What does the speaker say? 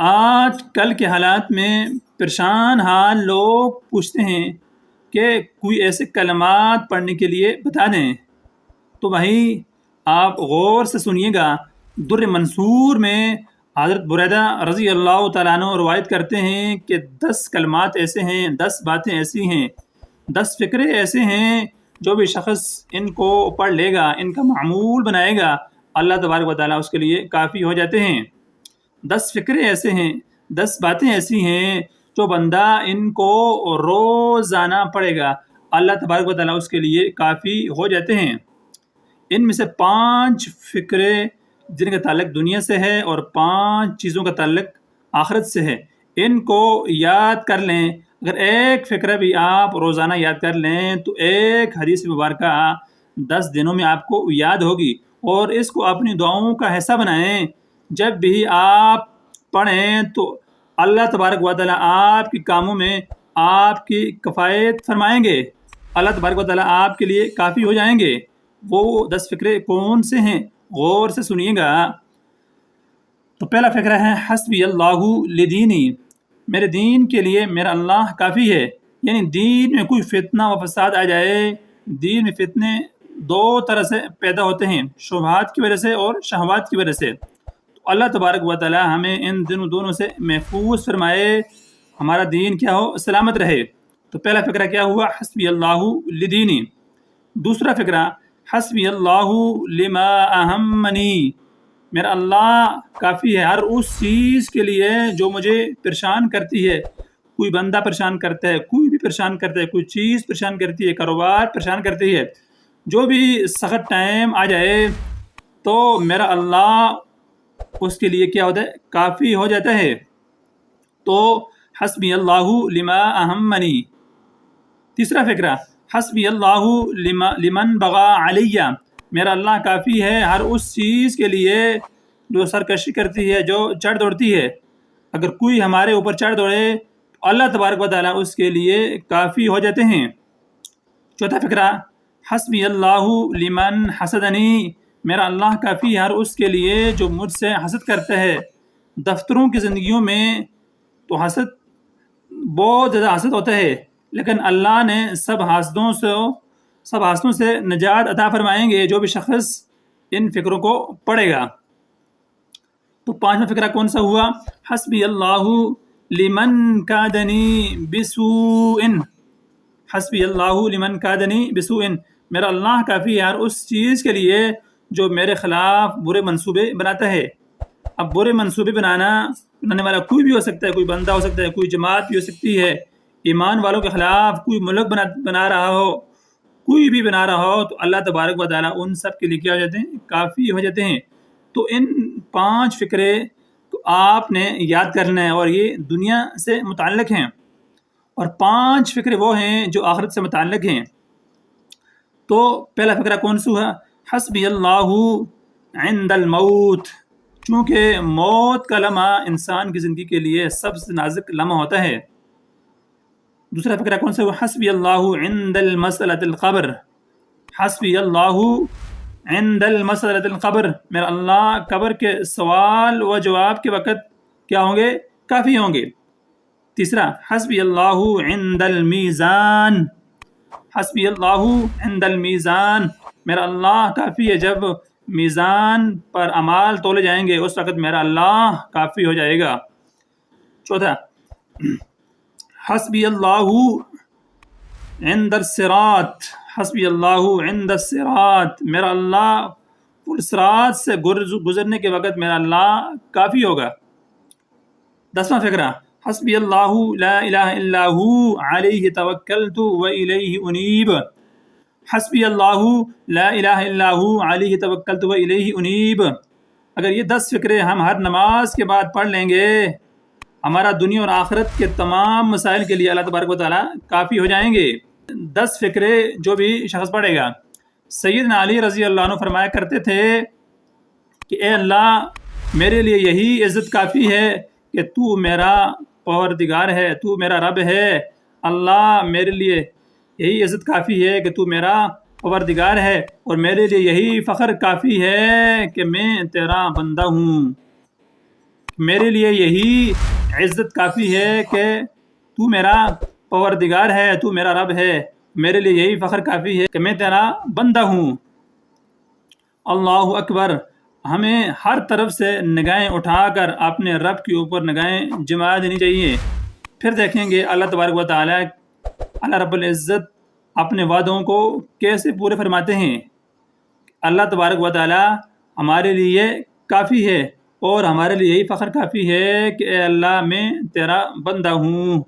آج کل کے حالات میں پریشان حال لوگ پوچھتے ہیں کہ کوئی ایسے کلمات پڑھنے کے لیے بتا دیں۔ تو بھائی آپ غور سے سنیے گا، در منصور میں حضرت بریدہ رضی اللہ تعالیٰ عنہ روایت کرتے ہیں کہ 10 کلمات ایسے ہیں، 10 باتیں ایسی ہیں، 10 فکرے ایسے ہیں جو بھی شخص ان کو پڑھ لے گا، ان کا معمول بنائے گا، اللہ تبارک و تعالیٰ اس کے لیے کافی ہو جاتے ہیں۔ 10 فکرے ایسے ہیں، 10 باتیں ایسی ہیں جو بندہ ان کو روزانہ پڑھے گا، اللہ تبارک و تعالیٰ اس کے لیے کافی ہو جاتے ہیں۔ ان میں سے 5 فکرے جن کا تعلق دنیا سے ہے اور 5 چیزوں کا تعلق آخرت سے ہے، ان کو یاد کر لیں۔ اگر ایک فکرہ بھی آپ روزانہ یاد کر لیں تو ایک حدیث مبارکہ 10 دنوں میں آپ کو یاد ہوگی، اور اس کو اپنی دعاؤں کا حصہ بنائیں۔ جب بھی آپ پڑھیں تو اللہ تبارک و تعالیٰ آپ کے کاموں میں آپ کی کفایت فرمائیں گے، اللہ تبارک و تعالیٰ آپ کے لیے کافی ہو جائیں گے۔ وہ 10 فکرے کون سے ہیں؟ غور سے سنیے گا۔ تو پہلا فکرہ ہے حسبی اللہ لدینی، میرے دین کے لیے میرا اللہ کافی ہے۔ یعنی دین میں کوئی فتنہ و فساد آ جائے، دین میں فتنے 2 طرح سے پیدا ہوتے ہیں، شبہات کی وجہ سے اور شہوات کی وجہ سے۔ تو اللہ تبارک و تعالی ہمیں ان دونوں سے محفوظ فرمائے، ہمارا دین کیا ہو، سلامت رہے۔ تو پہلا فکرہ کیا ہوا؟ حسبی اللہ لدینی۔ دوسرا فکرہ حسبی اللہ لما اہمنی، میرا اللہ کافی ہے ہر اس چیز کے لیے جو مجھے پریشان کرتی ہے۔ کوئی بندہ پریشان کرتا ہے، کوئی بھی پریشان کرتا ہے، کوئی چیز پریشان کرتی ہے، کاروبار پریشان کرتی ہے، جو بھی سخت ٹائم آ جائے تو میرا اللہ اس کے لیے کیا ہوتا ہے؟ کافی ہو جاتا ہے۔ تو حسبی اللہ لما اہمنی۔ تیسرا فکرہ حسبی اللہ لمن بغا علیہ، میرا اللہ کافی ہے ہر اس چیز کے لیے جو سرکشی کرتی ہے، جو چڑھ دوڑتی ہے۔ اگر کوئی ہمارے اوپر چڑھ دوڑے تو اللہ تبارک و تعالیٰ اس کے لیے کافی ہو جاتے ہیں۔ چوتھا فکرہ حسبی اللہ لمن حسدنی، میرا اللہ کافی ہے ہر اس کے لیے جو مجھ سے حسد کرتا ہے۔ دفتروں کی زندگیوں میں تو حسد بہت زیادہ حسد ہوتا ہے، لیکن اللہ نے سب حاسدوں سے نجات عطا فرمائیں گے جو بھی شخص ان فکروں کو پڑھے گا۔ تو 5واں فکرہ کون سا ہوا؟ حسبی اللہ لمن کادنی بسوء، حسبی اللہ لمن کادنی بسوء، میرا اللہ کافی ہے ہر اس چیز کے لیے جو میرے خلاف برے منصوبے بناتا ہے۔ اب برے منصوبے بنانے والا کوئی بھی ہو سکتا ہے، کوئی بندہ ہو سکتا ہے، کوئی جماعت بھی ہو سکتی ہے، ایمان والوں کے خلاف کوئی ملک بنا رہا ہو، کوئی بھی بنا رہا ہو، تو اللہ تبارک و تعالیٰ ان سب کے لیے کیا ہو جاتے ہیں؟ کافی ہو جاتے ہیں۔ تو ان 5 فکرے تو آپ نے یاد کرنا ہے، اور یہ دنیا سے متعلق ہیں، اور 5 فکرے وہ ہیں جو آخرت سے متعلق ہیں۔ تو پہلا فکرہ کون سا ہوا؟ حسبی اللہ عند الموت، چونکہ موت کا لمحہ انسان کی زندگی کے لیے سب سے نازک لمحہ ہوتا ہے۔ دوسرا فکرہ کون سا ہوا؟ حسبی اللہ عند المسألۃ القبر، حسبی اللہ عند المسألۃ القبر، میرا اللہ قبر کے سوال و جواب کے وقت کیا ہوں گے؟ کافی ہوں گے۔ تیسرا حسبی اللہ عند المیزان، حسبی اللہ عند المیزان، میرا اللہ کافی ہے جب میزان پر اعمال تولے جائیں گے، اس وقت میرا اللہ کافی ہو جائے گا۔ چوتھا حسبی اللہ عند الصراط، حسبی اللہ عند الصراط، میرا اللہ صراط سے گزرنے کے وقت میرا اللہ کافی ہوگا۔ 10واں فکرہ حسبی اللہ لا الہ الا ہو علیہ توکلت و الیہ انیب، حسبی اللہ لا الہ الا ہو علیہ توکلت و الیہ انیب۔ اگر یہ 10 فکرے ہم ہر نماز کے بعد پڑھ لیں گے، ہمارا دنیا اور آخرت کے تمام مسائل کے لیے اللہ تبارک و تعالیٰ کافی ہو جائیں گے۔ 10 فکرے جو بھی شخص پڑھے گا، سیدنا علی رضی اللہ عنہ فرمایا کرتے تھے کہ اے اللہ، میرے لیے یہی عزت کافی ہے کہ تو میرا پروردگار ہے، تو میرا رب ہے۔ اللہ، میرے لیے یہی عزت کافی ہے کہ تو میرا پروردگار ہے، اور میرے لیے یہی فخر کافی ہے کہ میں تیرا بندہ ہوں۔ میرے لیے یہی عزت کافی ہے کہ تو میرا پروردگار ہے، تو میرا رب ہے، میرے لیے یہی فخر کافی ہے کہ میں تیرا بندہ ہوں۔ اللہ اکبر۔ ہمیں ہر طرف سے نگاہیں اٹھا کر اپنے رب کے اوپر نگاہیں جما دینی چاہیے۔ پھر دیکھیں گے اللہ تبارک و تعالیٰ، اللہ رب العزت اپنے وعدوں کو کیسے پورے فرماتے ہیں۔ اللہ تبارک و تعالیٰ ہمارے لیے کافی ہے، اور ہمارے لیے یہی فخر کافی ہے کہ اے اللہ میں تیرا بندہ ہوں۔